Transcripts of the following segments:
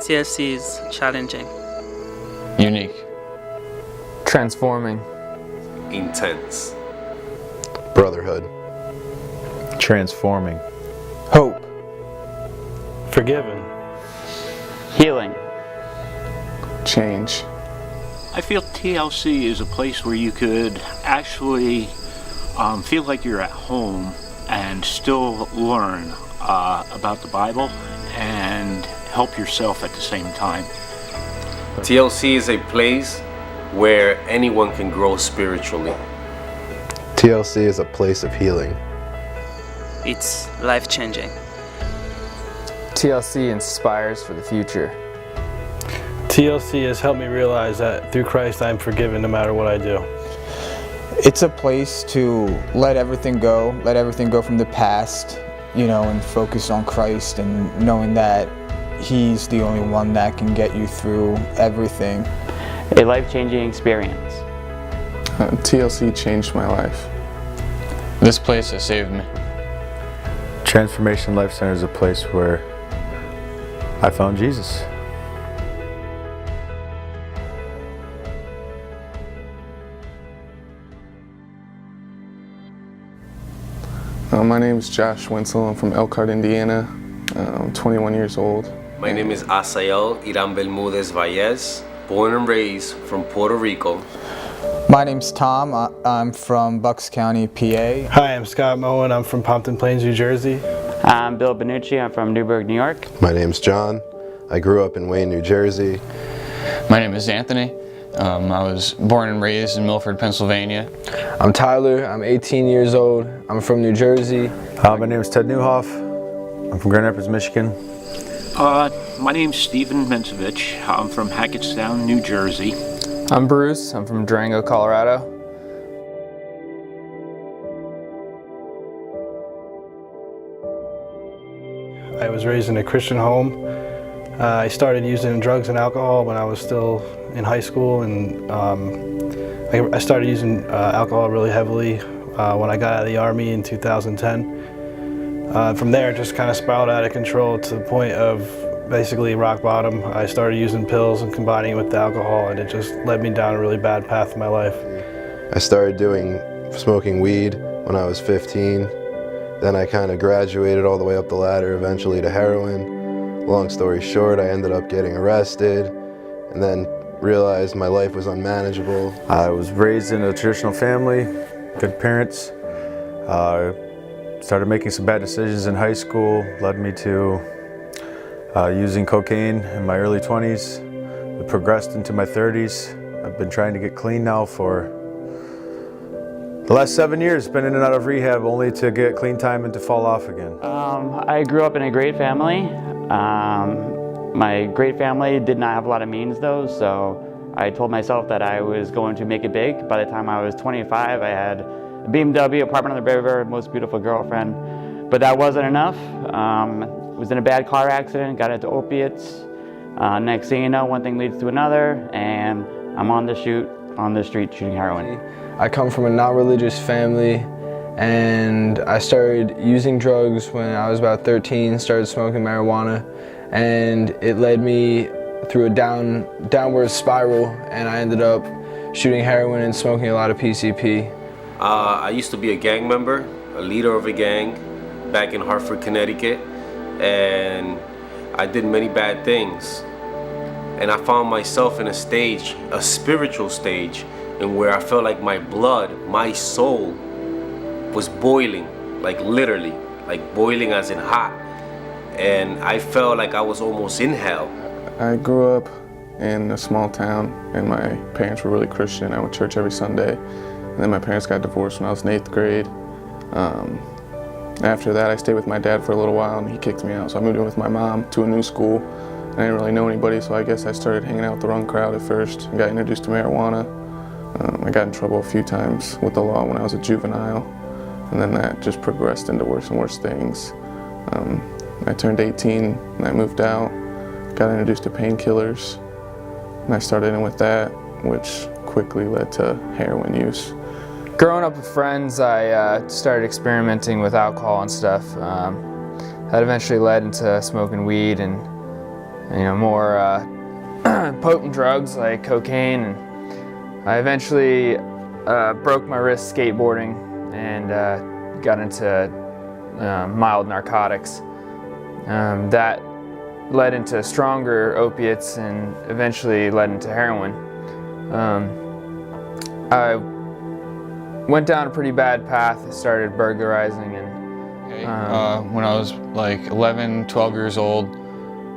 TLC is challenging. Unique. Transforming. Intense. Brotherhood. Transforming. Hope. Forgiven. Healing. Change. I feel TLC is a place where you could actually feel like you're at home and still learn about the Bible and help yourself at the same time. TLC is a place where anyone can grow spiritually. TLC is a place of healing. It's life-changing. TLC inspires for the future. TLC has helped me realize that through Christ I'm forgiven no matter what I do. It's a place to let everything go from the past, and focus on Christ and knowing that He's the only one that can get you through everything. A life-changing experience. TLC changed my life. This place has saved me. Transformation Life Center is a place where I found Jesus. My name is Josh Wenzel. I'm from Elkhart, Indiana. I'm 21 years old. My name is Asael Iran Bermudez Valles, born and raised from Puerto Rico. My name's Tom. I'm from Bucks County, PA. Hi, I'm Scott Moen. I'm from Pompton Plains, New Jersey. I'm Bill Benucci. I'm from Newburgh, New York. My name's John. I grew up in Wayne, New Jersey. My name is Anthony. I was born and raised in Milford, Pennsylvania. I'm Tyler. I'm 18 years old. I'm from New Jersey. My name is Ted Newhoff. I'm from Grand Rapids, Michigan. My name's Stephen Mensovich. I'm from Hackettstown, New Jersey. I'm Bruce. I'm from Durango, Colorado. I was raised in a Christian home. I started using drugs and alcohol when I was still in high school, and I started using alcohol really heavily when I got out of the Army in 2010. From there, it just kind of spiraled out of control to the point of basically rock bottom. I started using pills and combining it with the alcohol, and it just led me down a really bad path in my life. I started smoking weed when I was 15. Then I kind of graduated all the way up the ladder, eventually to heroin. Long story short, I ended up getting arrested and then realized my life was unmanageable. I was raised in a traditional family, good parents. Started making some bad decisions in high school, led me to using cocaine in my early 20s. It progressed into my 30s. I've been trying to get clean now for the last 7 years. Been in and out of rehab only to get clean time and to fall off again. I grew up in a great family. My great family did not have a lot of means though, so I told myself that I was going to make it big. By the time I was 25, I had a BMW, apartment on the river, most beautiful girlfriend. But that wasn't enough. Was in a bad car accident, got into opiates. Next thing you know, one thing leads to another, and I'm on the street shooting heroin. I come from a not-religious family, and I started using drugs when I was about 13, started smoking marijuana, and it led me through a downward spiral, and I ended up shooting heroin and smoking a lot of PCP. I used to be a gang member, a leader of a gang back in Hartford, Connecticut, and I did many bad things. And I found myself in a spiritual stage, in where I felt like my blood, my soul, was boiling, like literally, like boiling as in hot. And I felt like I was almost in hell. I grew up in a small town, and my parents were really Christian. I went to church every Sunday. And then my parents got divorced when I was in 8th grade. After that, I stayed with my dad for a little while, and he kicked me out. So I moved in with my mom to a new school. I didn't really know anybody, so I guess I started hanging out with the wrong crowd at first and got introduced to marijuana. I got in trouble a few times with the law when I was a juvenile, and then that just progressed into worse and worse things. I turned 18 and I moved out, got introduced to painkillers, and I started in with that, which quickly led to heroin use. Growing up with friends, I started experimenting with alcohol and stuff. That eventually led into smoking weed, and more potent drugs like cocaine. And I eventually broke my wrist skateboarding and got into mild narcotics. That led into stronger opiates and eventually led into heroin. I went down a pretty bad path. I started burglarizing and when I was like 11, 12 years old,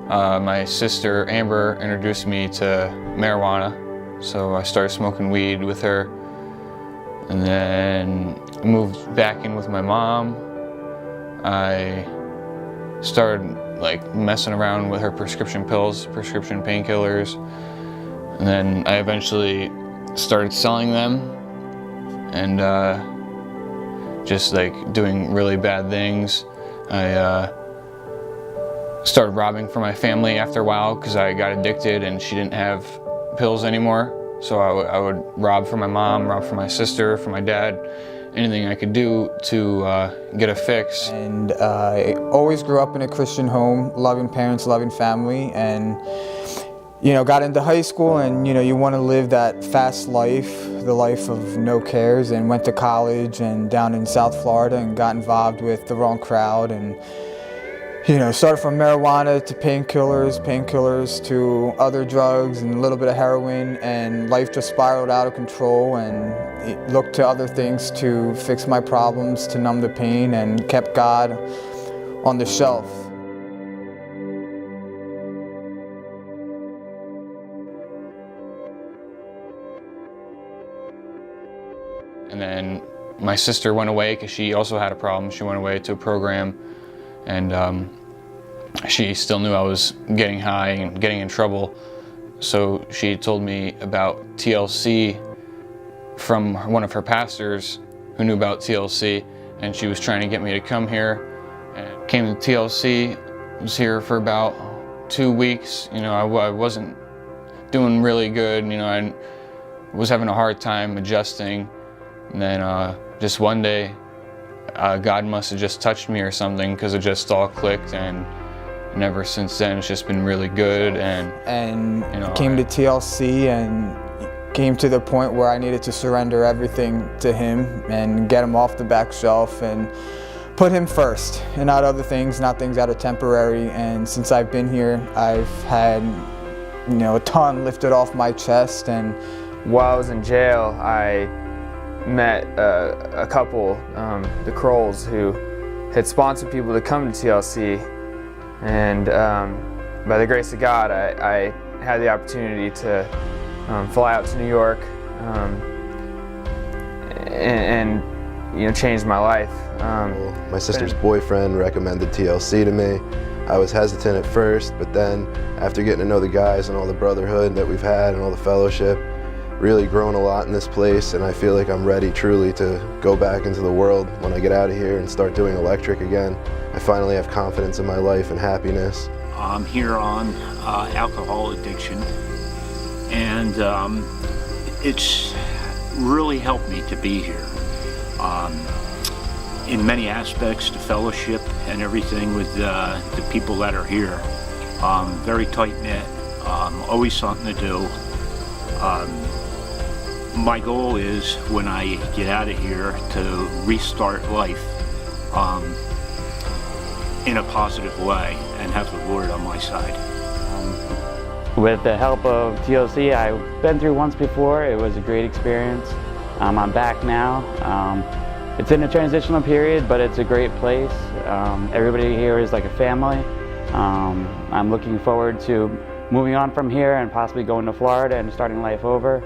my sister Amber introduced me to marijuana. So I started smoking weed with her, and then moved back in with my mom. I started like messing around with her prescription pills, prescription painkillers, and then I eventually started selling them and just like doing really bad things. I started robbing for my family after a while because I got addicted and she didn't have pills anymore. So I would rob for my mom, rob for my sister, for my dad, anything I could do to get a fix. And I always grew up in a Christian home, loving parents, loving family, and got into high school and you want to live that fast life, the life of no cares, and went to college and down in South Florida and got involved with the wrong crowd and started from marijuana to painkillers to other drugs and a little bit of heroin, and life just spiraled out of control, and looked to other things to fix my problems, to numb the pain, and kept God on the shelf. And then my sister went away because she also had a problem. She went away to a program, and she still knew I was getting high and getting in trouble. So she told me about TLC from one of her pastors who knew about TLC, and she was trying to get me to come here. And came to TLC, was here for about 2 weeks. I wasn't doing really good. I was having a hard time adjusting. And then just one day, God must have just touched me or something, because it just all clicked, and ever since then it's just been really good. And came to TLC and came to the point where I needed to surrender everything to Him and get Him off the back shelf and put Him first, and not other things, not things that are temporary. And since I've been here, I've had a ton lifted off my chest. And while I was in jail, I met a couple, the Crolls, who had sponsored people to come to TLC, and by the grace of God, I had the opportunity to fly out to New York and changed my life. My sister's boyfriend recommended TLC to me. I was hesitant at first, but then after getting to know the guys and all the brotherhood that we've had and all the fellowship, really grown a lot in this place, and I feel like I'm ready truly to go back into the world when I get out of here and start doing electric again. I finally have confidence in my life and happiness. I'm here on alcohol addiction, and it's really helped me to be here. In many aspects, the fellowship and everything with the people that are here, very tight-knit, always something to do. My goal is, when I get out of here, to restart life in a positive way and have the Lord on my side. With the help of TLC, I've been through once before. It was a great experience. I'm back now. It's in a transitional period, but it's a great place. Everybody here is like a family. I'm looking forward to moving on from here and possibly going to Florida and starting life over.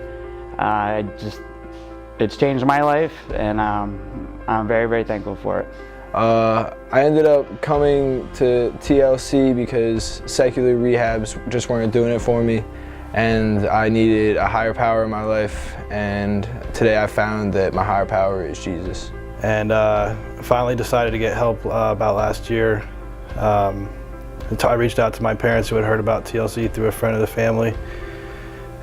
It's changed my life, and I'm very, very thankful for it. I ended up coming to TLC because secular rehabs just weren't doing it for me, and I needed a higher power in my life, and today I found that my higher power is Jesus. And finally decided to get help about last year. I reached out to my parents who had heard about TLC through a friend of the family.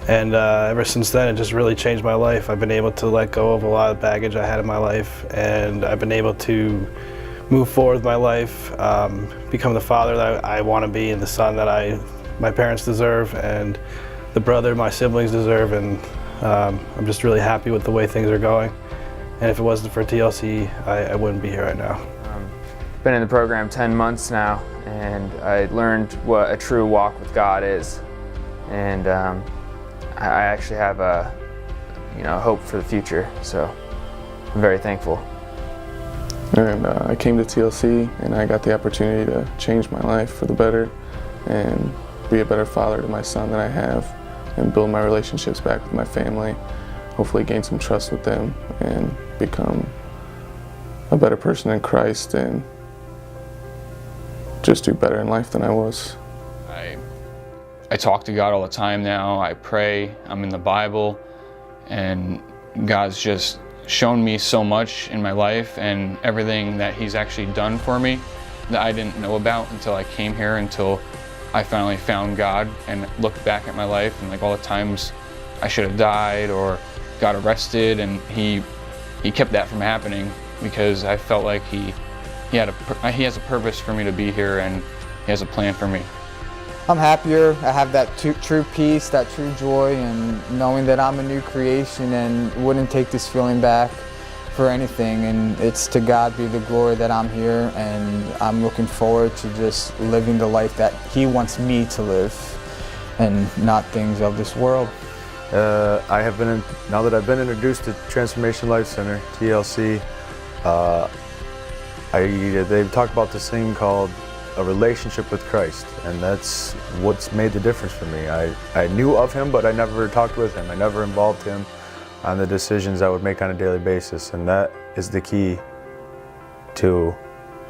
And ever since then, it just really changed my life. I've been able to let go of a lot of baggage I had in my life, and I've been able to move forward with my life, become the father that I want to be, and the son that I my parents deserve and the brother my siblings deserve, and I'm just really happy with the way things are going. And if it wasn't for TLC, I wouldn't be here right now. Been in the program 10 months now, and I learned what a true walk with God is. And I actually have a hope for the future, so I'm very thankful. And I came to TLC and I got the opportunity to change my life for the better and be a better father to my son that I have, and build my relationships back with my family, hopefully gain some trust with them and become a better person in Christ and just do better in life than I was. I talk to God all the time now. I pray, I'm in the Bible, and God's just shown me so much in my life and everything that He's actually done for me that I didn't know about until I came here, until I finally found God and looked back at my life and like all the times I should have died or got arrested, and He kept that from happening because I felt like He has a purpose for me to be here, and He has a plan for me. I'm happier. I have that true peace, that true joy, and knowing that I'm a new creation and wouldn't take this feeling back for anything. And it's to God be the glory that I'm here, and I'm looking forward to just living the life that He wants me to live and not things of this world. Now that I've been introduced to Transformation Life Center, TLC, they talk about this thing called a relationship with Christ, and that's what's made the difference for me. I knew of Him, but I never talked with Him. I never involved Him on the decisions I would make on a daily basis, and that is the key to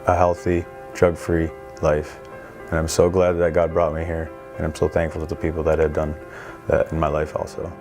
a healthy, drug-free life. And I'm so glad that God brought me here, and I'm so thankful to the people that have done that in my life also.